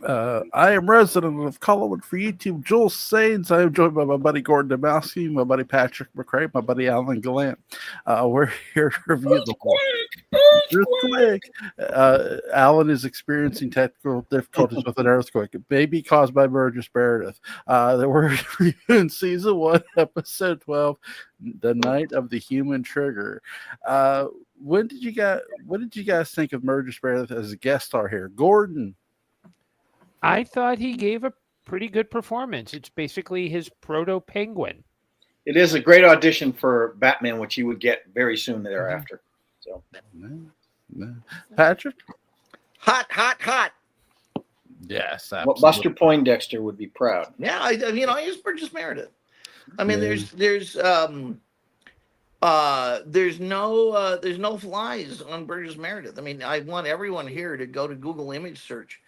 I am resident of Collinwood for YouTube. Joel Sains. I am joined by my buddy Gordon Dymowski, my buddy Patrick McCray, my buddy Alan Gallant. We're here to review the whole earthquake. Alan is experiencing technical difficulties with an earthquake. It may be caused by Burgess Meredith. We're reviewing season 1, episode 12, "The Night of the Human Trigger." What did you guys think of Burgess Meredith as a guest star here, Gordon? I thought he gave a pretty good performance. It's basically his proto Penguin. It is a great audition for Batman, which he would get very soon thereafter. So, Patrick? Hot. Yes, well, absolutely. Buster Poindexter would be proud. Yeah, I use Burgess Meredith. I mean, there's no flies on Burgess Meredith. I mean, I want everyone here to go to Google image search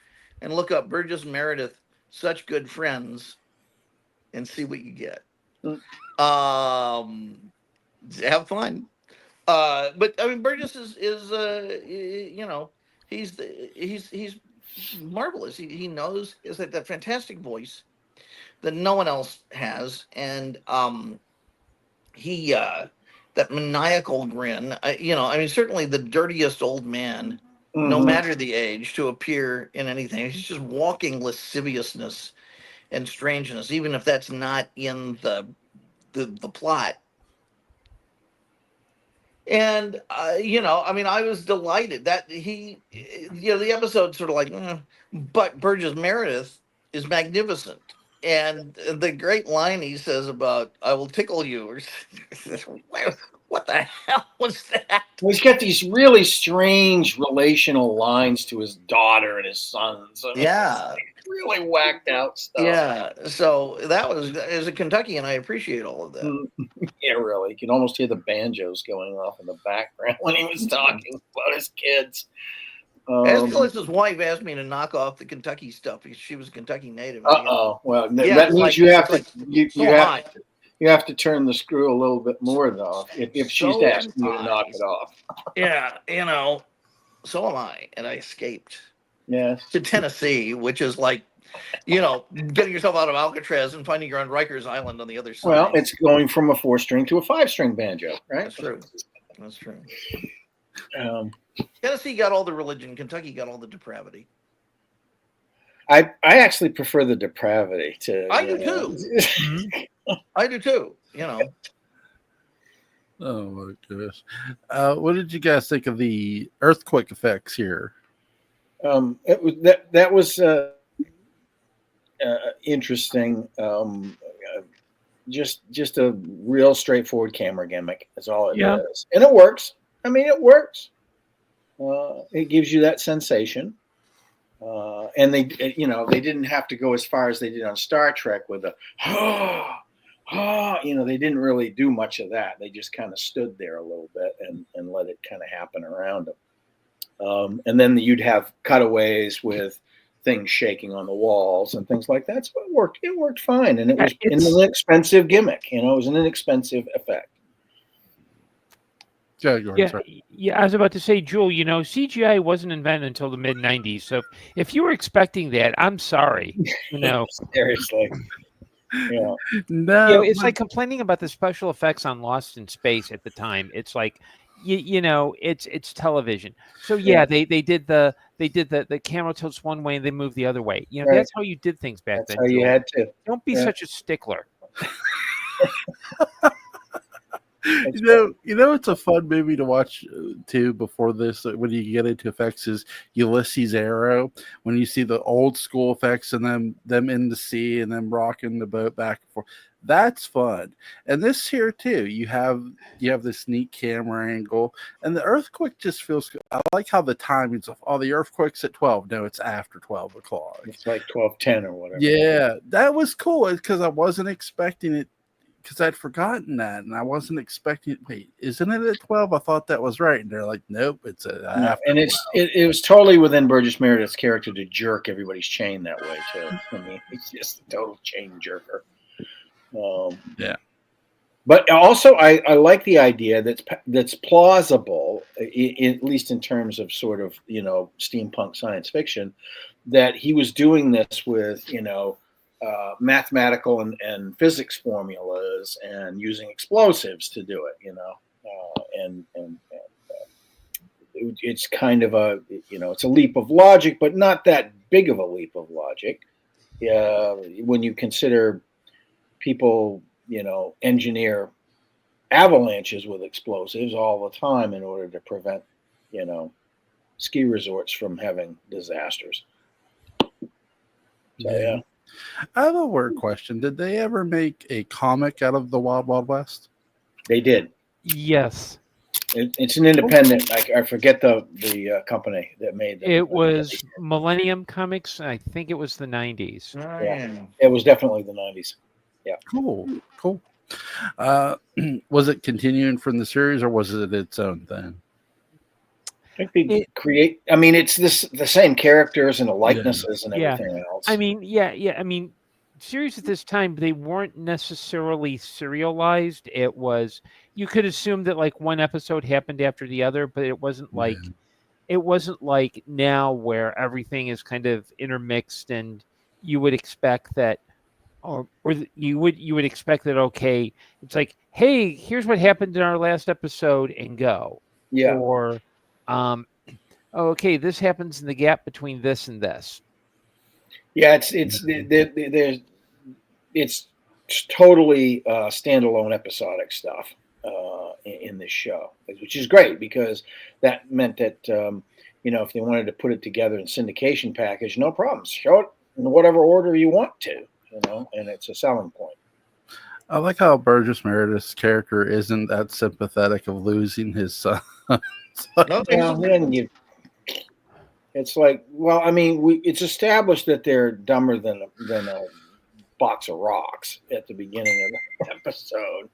and look up Burgess Meredith, Such Good Friends, and see what you get. Have fun. But I mean, Burgess is he's marvelous. He knows is that fantastic voice that no one else has, and he that maniacal grin. I mean, certainly the dirtiest old man. Mm-hmm. No matter the age, to appear in anything. He's just walking lasciviousness and strangeness, even if that's not in the plot. And I was delighted that he, the episode's sort of like, but Burgess Meredith is magnificent. And the great line he says about "I will tickle you," or what the hell was that? Well, he's got these really strange relational lines to his daughter and his sons. I mean, yeah, really whacked out stuff. Yeah, so that was, as a Kentuckian, I appreciate all of that. Yeah, really. You can almost hear the banjos going off in the background when he was talking about his kids. Aeschylus's wife asked me to knock off the Kentucky stuff because she was a Kentucky native. Well, that means you have to. You have to turn the screw a little bit more, though, if she's asking you to knock it off. Yeah, so am I, and I escaped. Yes. To Tennessee, which is like, getting yourself out of Alcatraz and finding you're on Rikers Island on the other side. Well, it's going from a 4-string to a 5-string banjo, right? That's true. Tennessee got all the religion. Kentucky got all the depravity. I actually prefer the depravity to. I do too. I do too. Oh my goodness! What did you guys think of the earthquake effects here? That was interesting. Just a real straightforward camera gimmick. That's all it is, and it works. I mean, it works. It gives you that sensation. And they didn't have to go as far as they did on Star Trek with the they didn't really do much of that. They just kind of stood there a little bit and let it kind of happen around them. And then you'd have cutaways with things shaking on the walls and things like that. So it worked. It worked fine, and it was an inexpensive gimmick. It was an inexpensive effect. Yeah, I was about to say, Jewel, CGI wasn't invented until the mid-'90s. So if you were expecting that, I'm sorry. Seriously. Yeah. No, it's like complaining about the special effects on Lost in Space at the time. It's like, it's television. So they did the camera tilts one way and they moved the other way. That's how you did things back then. That's how you had to. Don't be such a stickler. It's a fun movie to watch too before this when you get into effects is Ulysses Arrow, when you see the old school effects and them in the sea and them rocking the boat back and forth. That's fun. And this here too, you have this neat camera angle, and the earthquake just feels good. I like how the timing's of the earthquake's at 12. No, it's after 12 o'clock. It's like 12:10 or whatever. Yeah, that was cool because I wasn't expecting it. Because I'd forgotten that, and I wasn't expecting. Wait, isn't it at 12? I thought that was right, and they're like, "Nope, it's after." And it was totally within Burgess Meredith's character to jerk everybody's chain that way too. I mean, he's just a total chain jerker. Yeah. But also, I like the idea that's plausible, at least in terms of sort of steampunk science fiction, that he was doing this with mathematical and physics formulas and using explosives to do it. And it's kind of it's a leap of logic, but not that big of a leap of logic. When you consider people engineer avalanches with explosives all the time in order to prevent, ski resorts from having disasters. So, yeah. I have a word question. Did they ever make a comic out of the Wild Wild West? They did. Yes. It's an independent. I forget the company that made them. It was Millennium Comics. I think it was the 90s. Yeah. It was definitely the 90s. Yeah. Cool. Was it continuing from the series, or was it its own thing? I think they create. I mean, it's the same characters and the likenesses and everything else. I mean, series at this time, they weren't necessarily serialized. It was, you could assume that like one episode happened after the other, but it wasn't like now where everything is kind of intermixed, and you would expect that, or you would expect that, okay, it's like, hey, here's what happened in our last episode, and go. Yeah. Or okay, this happens in the gap between this and this. Yeah, it's totally standalone episodic stuff in this show, which is great, because that meant that if they wanted to put it together in syndication package, no problem, show it in whatever order you want to, and it's a selling point. I like how Burgess Meredith's character isn't that sympathetic of losing his son. It's like, well, I mean, it's established that they're dumber than a box of rocks at the beginning of the episode,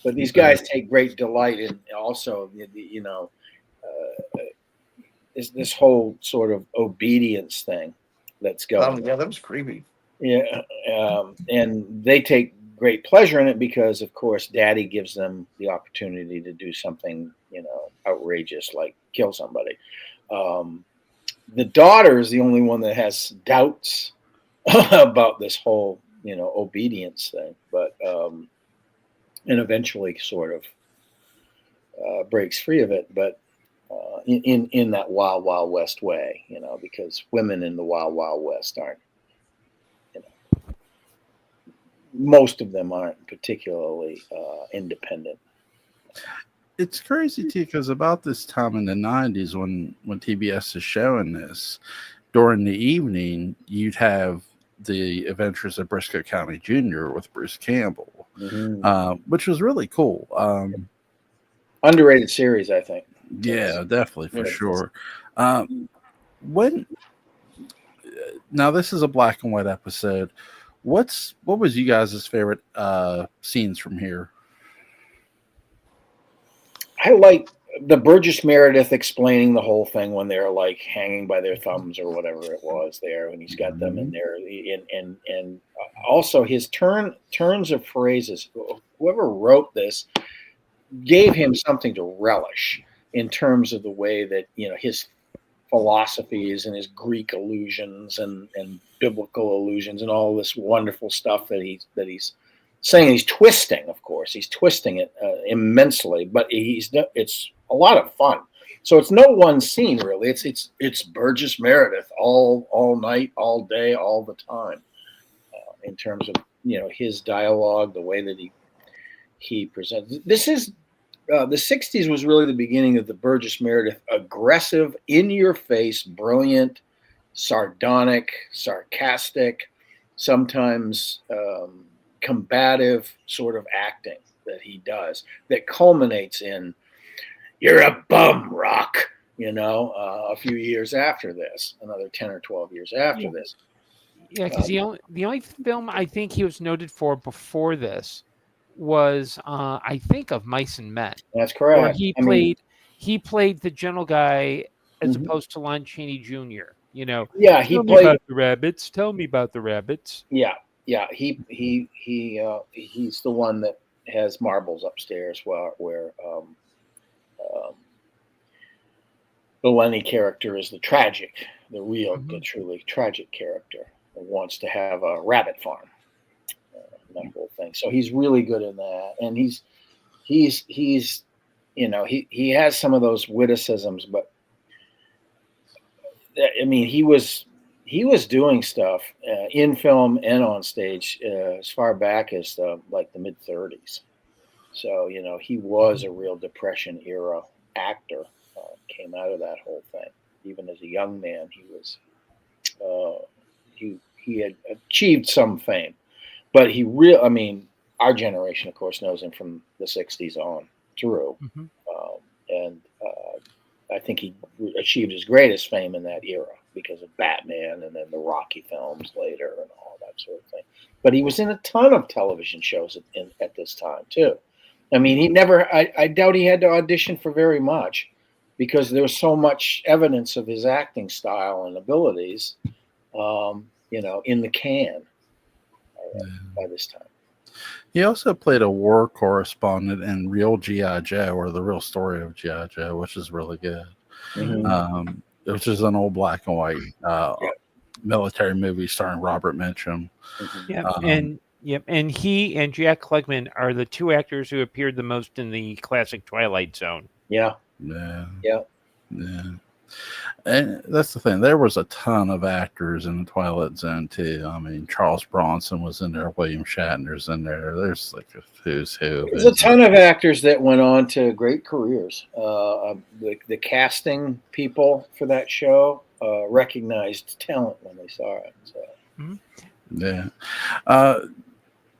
but these guys take great delight in also this whole sort of obedience thing that's going. Yeah, that was creepy. Yeah, and they take great pleasure in it because, of course, Daddy gives them the opportunity to do something, outrageous, like kill somebody. The daughter is the only one that has doubts about this whole, obedience thing, but and eventually sort of breaks free of it, but in that Wild Wild West way, because women in the Wild Wild West aren't, most of them aren't particularly independent. It's crazy too, because about this time in the 90s, when TBS is showing this during the evening, you'd have the Adventures of Briscoe County Jr. with Bruce Campbell, which was really cool. Underrated series, I think. Yeah, definitely, for sure. Now this is a black and white episode. What was you guys' favorite scenes from here? I like the Burgess Meredith explaining the whole thing when they're like hanging by their thumbs or whatever it was there, when he's got them in there, and also his turns of phrases. Whoever wrote this gave him something to relish in terms of the way that his philosophies and his Greek allusions and biblical allusions and all this wonderful stuff that he's saying. He's twisting, of course. He's twisting it immensely, but it's a lot of fun. So it's no one scene really. It's Burgess Meredith all night, all day, all the time. In terms of his dialogue, the way that he presents. This is the 60s was really the beginning of the Burgess Meredith aggressive, in-your-face, brilliant, sardonic, sarcastic, sometimes combative sort of acting that he does that culminates in "You're a bum, Rock," a few years after this, another 10 or 12 years after this. Yeah, because the only film I think he was noted for before this was I think Of Mice and Men. That's correct. Where he played the general guy as opposed to Lon Chaney Jr. Yeah, he Tell played me about the rabbits. Tell me about the rabbits. Yeah, he's the one that has marbles upstairs where the Lenny character is the real, the truly tragic character who wants to have a rabbit farm, that whole thing. So he's really good in that, and he's he has some of those witticisms, but I mean he was doing stuff in film and on stage as far back as the mid 30s. So he was a real Depression era actor. Came out of that whole thing. Even as a young man, he was he had achieved some fame, but our generation, of course, knows him from the 60s on through. And I think he achieved his greatest fame in that era because of Batman and then the Rocky films later and all that sort of thing. But he was in a ton of television shows at this time too. I mean, I doubt he had to audition for very much because there was so much evidence of his acting style and abilities, in the can by this time. He also played a war correspondent in Real G.I. Joe, or The Real Story of G.I. Joe, which is really good. Which is an old black and white military movie starring Robert Mitchum. And he and Jack Klugman are the two actors who appeared the most in the classic Twilight Zone. Yeah. And that's the thing. There was a ton of actors in the Twilight Zone too. I mean, Charles Bronson was in there. William Shatner's in there. There's like a who's who. There's a ton of actors that went on to great careers. The casting people for that show recognized talent when they saw it. So.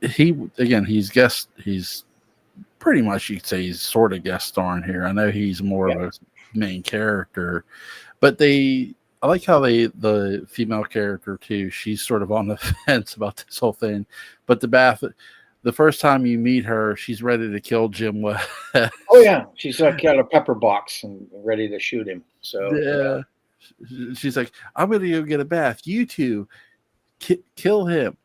He's pretty much, you could say he's sort of guest starring here. I know he's more of a main character, but I like how the female character too, she's sort of on the fence about this whole thing. But the first time you meet her, she's ready to kill Jim West. Oh yeah, she's got a pepper box and ready to shoot him. So she's like, I'm gonna go get a bath. You two kill him.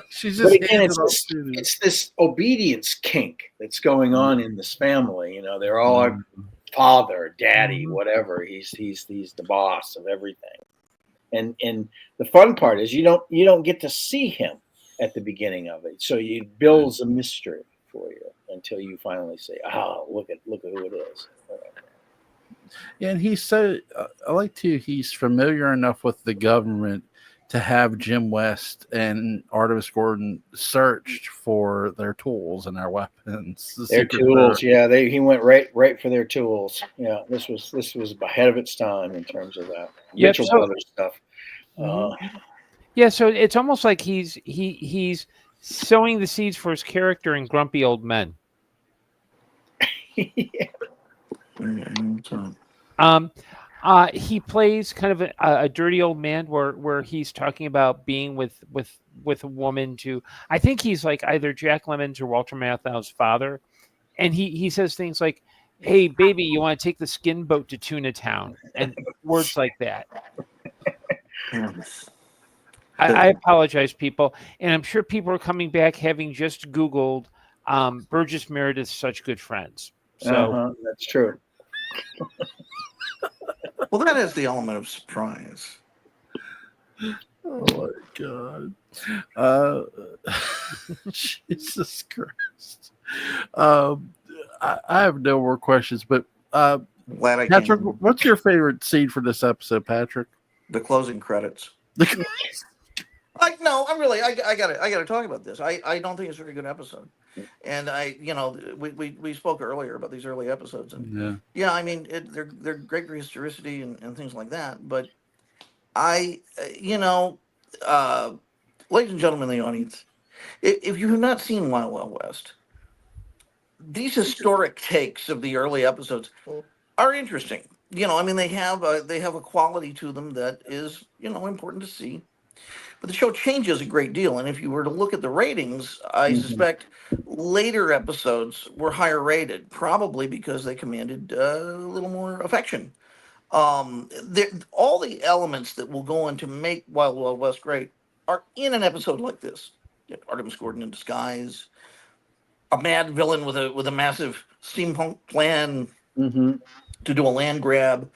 She's just. But again, it's this obedience kink that's going on in this family. They're all father, daddy, whatever. He's the boss of everything. And the fun part is you don't get to see him at the beginning of it, so it builds a mystery for you until you finally say, "Oh, look at who it is." Yeah, and he's so I like to. He's familiar enough with the government to have Jim West and Artemis Gordon searched for their tools and their weapons. Their tools, he went right for their tools. Yeah, this was ahead of its time in terms of that Mitchell Brothers stuff. So it's almost like he's sowing the seeds for his character in Grumpy Old Men. He plays kind of a dirty old man where he's talking about being with a woman to, I think he's like either Jack Lemmon's or Walter Matthau's father. And he says things like, "Hey baby, you want to take the skin boat to Tuna Town?" And words like that. I apologize, people. And I'm sure people are coming back having just Googled Burgess Meredith, Such Good Friends. So that's true. Well, that is the element of surprise. Oh my God. Jesus Christ. I have no more questions, but Patrick, what's your favorite scene for this episode, Patrick? The closing credits. I gotta talk about this. I don't think it's a very good episode. And we spoke earlier about these early episodes, and I mean they're great for historicity and things like that. But ladies and gentlemen in the audience, if you have not seen Wild Wild West, these historic takes of the early episodes are interesting. They have a quality to them that is important to see. But the show changes a great deal, and if you were to look at the ratings, I suspect later episodes were higher rated, probably because they commanded a little more affection. All the elements that will go on to make Wild Wild West great are in an episode like this. Artemis Gordon in disguise, a mad villain with a massive steampunk plan Mm-hmm. to do a land grab.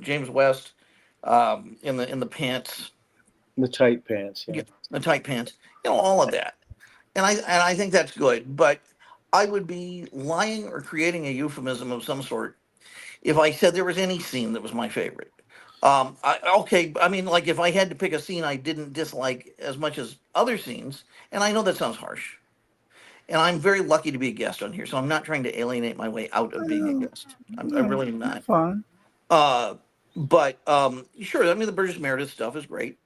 James West in the pants, The tight pants. Yeah. the tight pants, all of that. And I think that's good, but I would be lying or creating a euphemism of some sort if I said there was any scene that was my favorite. I mean, like if I had to pick a scene I didn't dislike as much as other scenes, and I know that sounds harsh, and I'm very lucky to be a guest on here, so I'm not trying to alienate my way out of being a guest. I really am not. Fine. But sure, I mean, the Burgess Meredith stuff is great.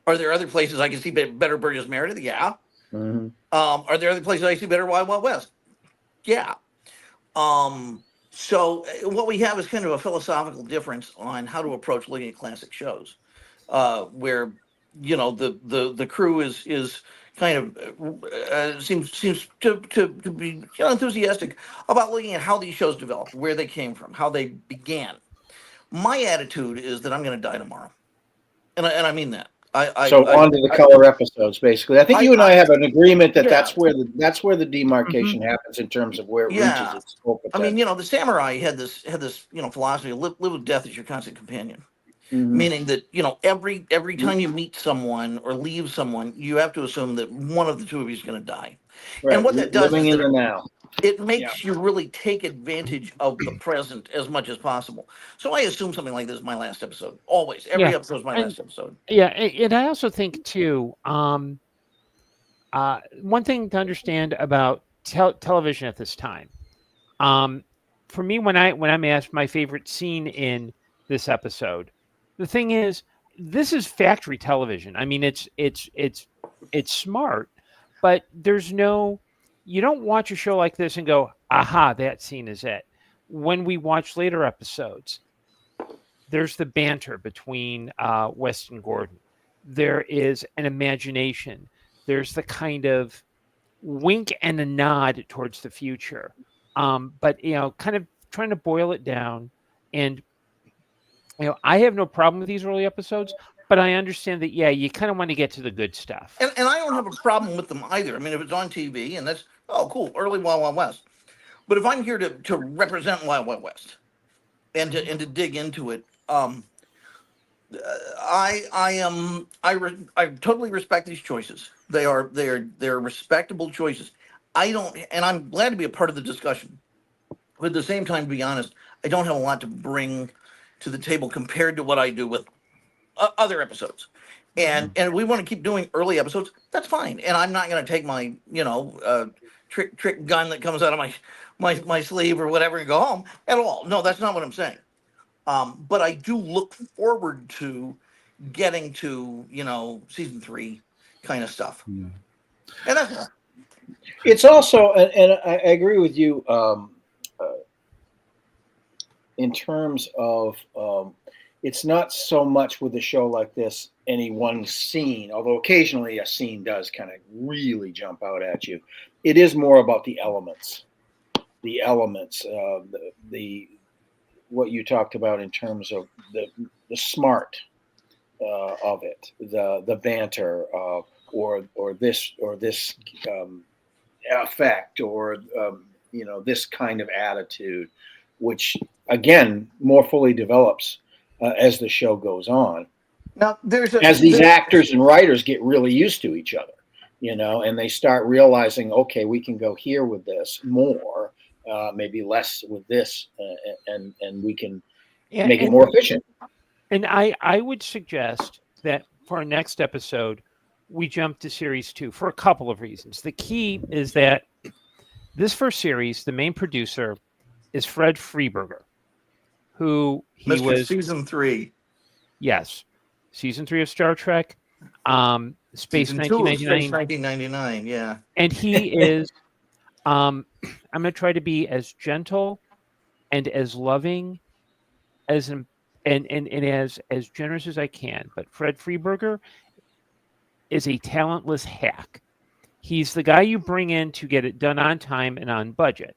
Are there other places I can see better Burgess Meredith? Yeah. Mm-hmm. Are there other places I see better Wild Wild West? Yeah. So what we have is kind of a philosophical difference on how to approach looking at classic shows, where the crew is kind of seems to be enthusiastic about looking at how these shows developed, where they came from, how they began. My attitude is that I'm going to die tomorrow, and I mean that. On to the color episodes, basically. I think you and I have an agreement that that's where the demarcation happens in terms of where it reaches its scope. I mean, the samurai had this philosophy: live with death as your constant companion. Mm-hmm. Meaning that every time you meet someone or leave someone, you have to assume that one of the two of you is going to die. Right. And what that does Living is in the now. it makes you really take advantage of the present as much as possible. So I assume something like this is my last episode. Always, every episode is my last episode. Yeah, and I also think too. One thing to understand about television at this time, for me, when I'm asked my favorite scene in this episode, the thing is, this is factory television. I mean, it's smart, but you don't watch a show like this and go, aha, that scene is it. When we watch later episodes, there's the banter between West and Gordon. There is an imagination. There's the kind of wink and a nod towards the future. But, kind of trying to boil it down. And, I have no problem with these early episodes, but I understand that, you kind of want to get to the good stuff. And I don't have a problem with them either. I mean, if it's on TV and that's, cool, early Wild Wild West. But if I'm here to represent Wild Wild West and to dig into it, I totally respect these choices. They're respectable choices. And I'm glad to be a part of the discussion. But at the same time, to be honest, I don't have a lot to bring to the table compared to what I do with other episodes. And we want to keep doing early episodes. That's fine. And I'm not going to take my trick gun that comes out of my sleeve or whatever and go home at all. No, that's not what I'm saying. But I do look forward to getting to season 3 kind of stuff. Yeah. And that's all. It's also, and I agree with you in terms of it's not so much with a show like this any one scene, although occasionally a scene does kind of really jump out at you. It is more about the elements, the what you talked about in terms of the smart of it, the banter, or this effect, or this kind of attitude, which again more fully develops as the show goes on. Now, as these actors and writers get really used to each other, and they start realizing, okay, we can go here with this more, maybe less with this, and we can make it more efficient. And I would suggest that for our next episode, we jump to series 2 for a couple of reasons. The key is that this first series, the main producer is Fred Freeberger, who he was season 3. Yes. Season 3 of Star Trek, Space season 1999. Space 1999, yeah. And he is, I'm going to try to be as gentle and as loving as and as generous as I can. But Fred Freeberger is a talentless hack. He's the guy you bring in to get it done on time and on budget.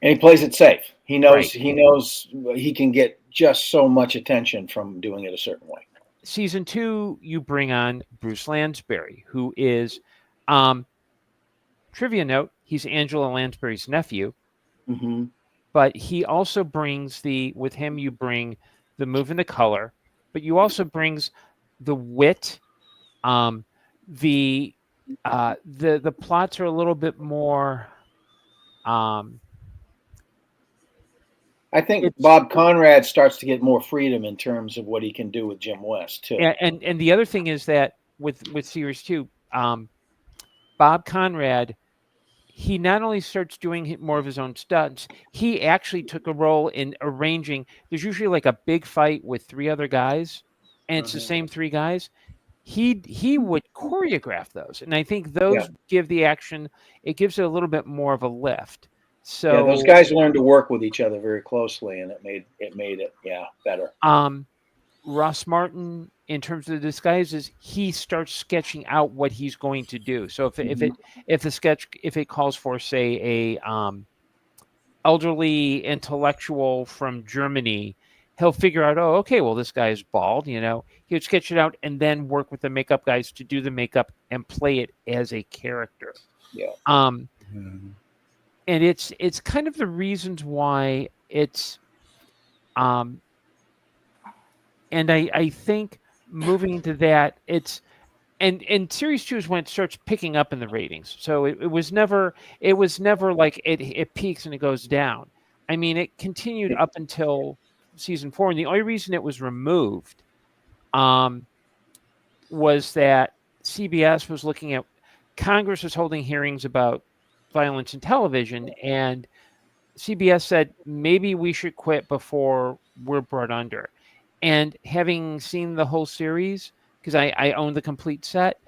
And he plays it safe. He knows he can get just so much attention from doing it a certain way. Season 2, you bring on Bruce Lansbury, who is trivia note, he's Angela Lansbury's nephew, Mm-hmm. but he also brings with him, you bring the move and the color, but you also brings the wit. The plots are a little bit more. I think Bob Conrad starts to get more freedom in terms of what he can do with Jim West too. And the other thing is that with series 2, Bob Conrad, he not only starts doing more of his own stunts, he actually took a role in arranging. There's usually like a big fight with 3 other guys, and it's the same 3 guys. He would choreograph those, and I think those give the action. It gives it a little bit more of a lift. So those guys learned to work with each other very closely, and it made it better. Ross Martin, in terms of the disguises, he starts sketching out what he's going to do. So if it calls for, say, a elderly intellectual from Germany, he'll figure out, oh, okay, well, this guy is bald, He would sketch it out and then work with the makeup guys to do the makeup and play it as a character. Yeah. And it's kind of the reasons why it's and I think moving into that, it's and series 2 is when it starts picking up in the ratings. So it was never like it peaks and it goes down. I mean, it continued up until season 4, and the only reason it was removed was that CBS was looking at Congress was holding hearings about violence in television, and CBS said maybe we should quit before we're brought under. And having seen the whole series, because I own the complete set,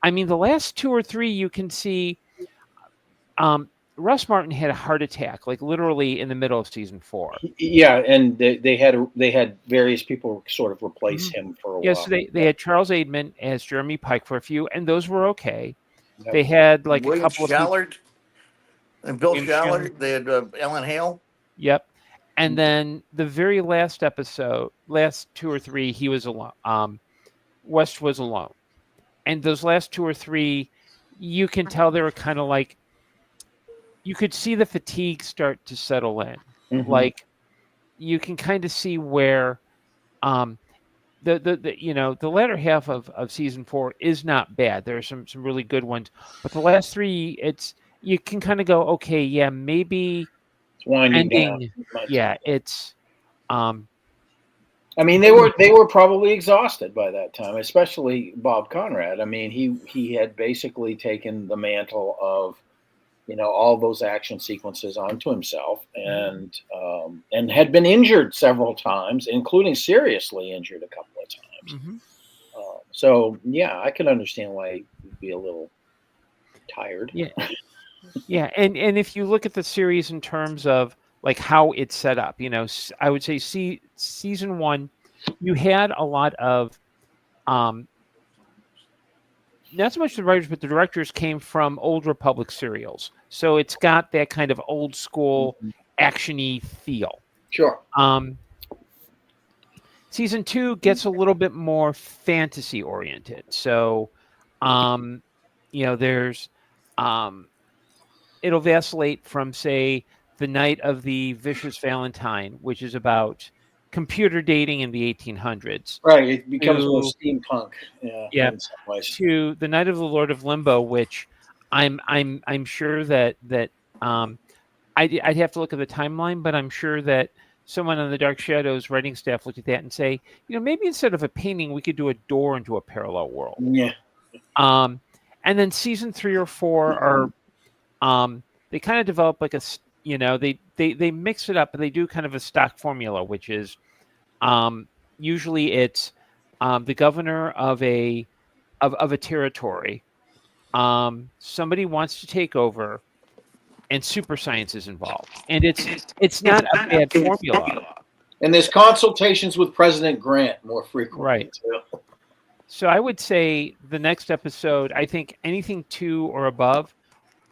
I mean, the last 2 or 3 you can see Russ Martin had a heart attack, like literally in the middle of season 4. Yeah, and they had various people sort of replace him for a while. Yeah, so they had Charles Aidman as Jeremy Pike for a few, and those were okay. Yep. They had like William a couple Schallert and Bill William Schallert. They had Ellen Hale. Yep. And then the very last episode, last 2 or 3, he was alone. West was alone. And those last 2 or 3, you can tell they were kind of like, you could see the fatigue start to settle in. Like, you can kind of see where the latter half of season 4 is not bad. There are some really good ones, but the last 3, you can kind of go, okay, yeah, maybe it's winding down. Yeah, it's. I mean, they were probably exhausted by that time, especially Bob Conrad. I mean, he had basically taken the mantle of, all those action sequences onto himself, and had been injured several times, including seriously injured a couple of times. So yeah, I can understand why he'd be a little tired. Yeah, yeah, and if you look at the series in terms of like how it's set up, I would say season 1, you had a lot of not so much the writers, but the directors came from old Republic serials. So it's got that kind of old school action-y feel. Sure. Season 2 gets a little bit more fantasy oriented. So, there's it'll vacillate from, say, The Night of the Vicious Valentine, which is about computer dating in the 1800s. Right, it becomes more steampunk. Yeah. In some ways. To The Night of the Lord of Limbo, which I'm sure that I'd have to look at the timeline, but I'm sure that someone on the Dark Shadows writing staff looked at that and say, maybe instead of a painting, we could do a door into a parallel world. Yeah. And then season 3 or 4 are they kind of develop like they mix it up, but they do kind of a stock formula, which is usually it's the governor of a territory. Somebody wants to take over, and super science is involved, and it's not a bad formula. And there's consultations with President Grant more frequently. Right. Too. So I would say the next episode, I think anything 2 or above,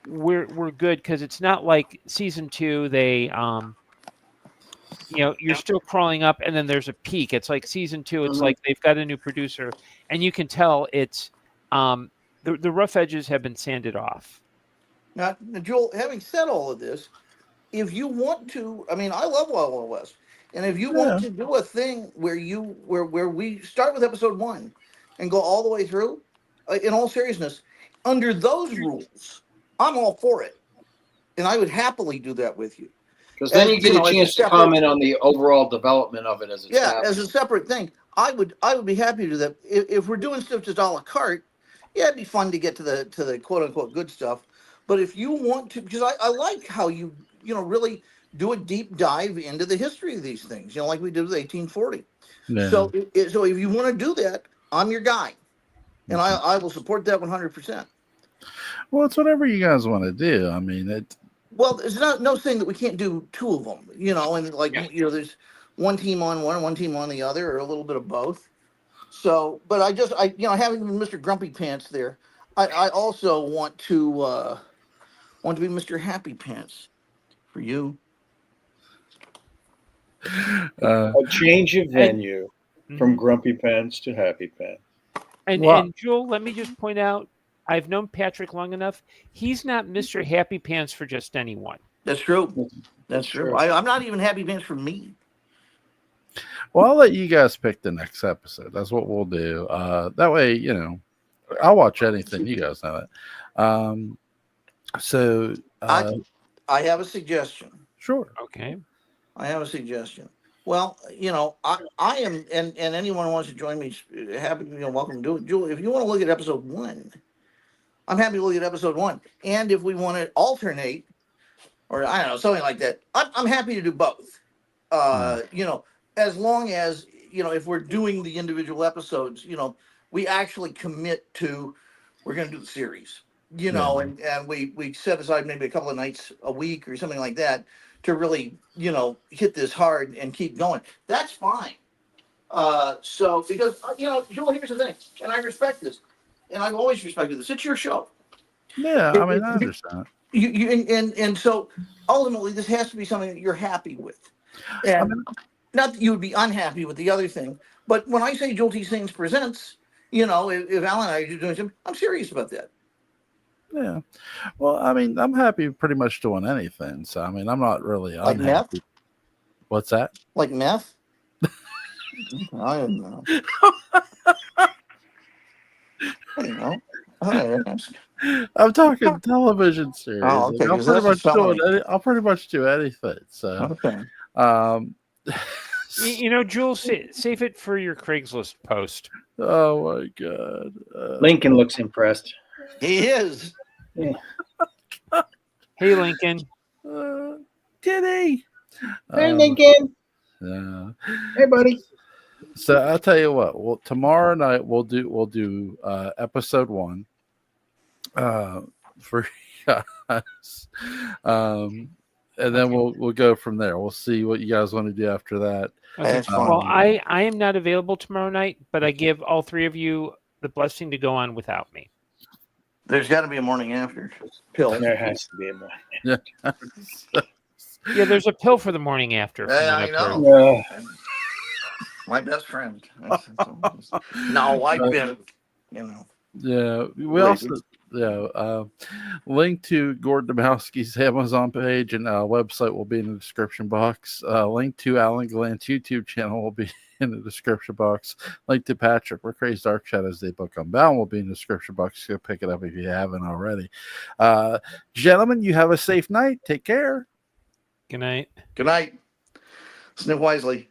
we're good, because it's not like season 2. They you're still crawling up, and then there's a peak. It's like season 2. It's like they've got a new producer, and you can tell it's the rough edges have been sanded off. Now, Joel, having said all of this, if you want to, I mean, I love Wild Wild West, and if you want to do a thing where we start with episode 1 and go all the way through, in all seriousness, under those rules, I'm all for it, and I would happily do that with you. Because then you get a chance to comment on the overall development of it as it's happening. As a separate thing. I would be happy to do that. If we're doing stuff just a la carte, yeah, it'd be fun to get to the quote unquote good stuff. But if you want to, because I like how you really do a deep dive into the history of these things, like we did with 1840. Yeah. So if you want to do that, I'm your guy, and I will support that 100%. Well, it's whatever you guys want to do. I mean, well, it's no saying that we can't do 2 of them, and there's one team on one and one team on the other, or a little bit of both. So, but I having Mr. Grumpy Pants there, I also want to be Mr. Happy Pants for you. A change of venue from Grumpy Pants to Happy Pants. And Joel, let me just point out, I've known Patrick long enough. He's not Mr. Happy Pants for just anyone. That's true. That's true. I'm not even Happy Pants for me. Well, I'll let you guys pick the next episode. That's what we'll do. That way, I'll watch anything. You guys know that. So I have a suggestion. Sure. Okay. I have a suggestion. Well, I am, and anyone who wants to join me, happy, welcome to do it. Julie, if you want to look at episode 1, I'm happy to look at episode 1. And if we want to alternate, or I don't know, something like that, I'm happy to do both. As long as, if we're doing the individual episodes, we actually commit to, we're going to do the series, and we set aside maybe a couple of nights a week or something like that to really, hit this hard and keep going. That's fine. So, because, Joel, here's the thing, and I respect this, and I've always respected this. It's your show. Yeah, I mean, I understand. And so, ultimately, this has to be something that you're happy with. And not that you would be unhappy with the other thing, but when I say Joel T. Sains Presents, if Alan and I are doing something, I'm serious about that. Yeah. Well, I mean, I'm happy pretty much doing anything. So, I mean, I'm not really like unhappy. Meth? What's that? Like meth? I don't know. I don't know. I'm talking television series. Oh, okay. I'll pretty much do anything. So, okay. Jules, save it for your Craigslist post. Oh my God. Lincoln looks impressed. He is. Yeah. Hey, Lincoln. Kitty. Hey, Lincoln. Hey, buddy. So I'll tell you what. Well, tomorrow night we'll do episode 1 for you guys. And then we'll go from there. We'll see what you guys want to do after that. Okay. Well, I am not available tomorrow night, but I give all 3 of you the blessing to go on without me. There's got to be a morning after pill. There has to be a morning. Yeah, there's a pill for the morning after. I know. My best friend. No, I've been, Yeah, we also link to Gordon Dymowski's Amazon page and website will be in the description box. Link to Alan Gallant's YouTube channel will be in the description box. Link to Patrick McCray's Dark Shadows Day book Unbound will be in the description box. Go pick it up if you haven't already. Gentlemen, you have a safe night. Take care. Good night. Good night. Snip wisely.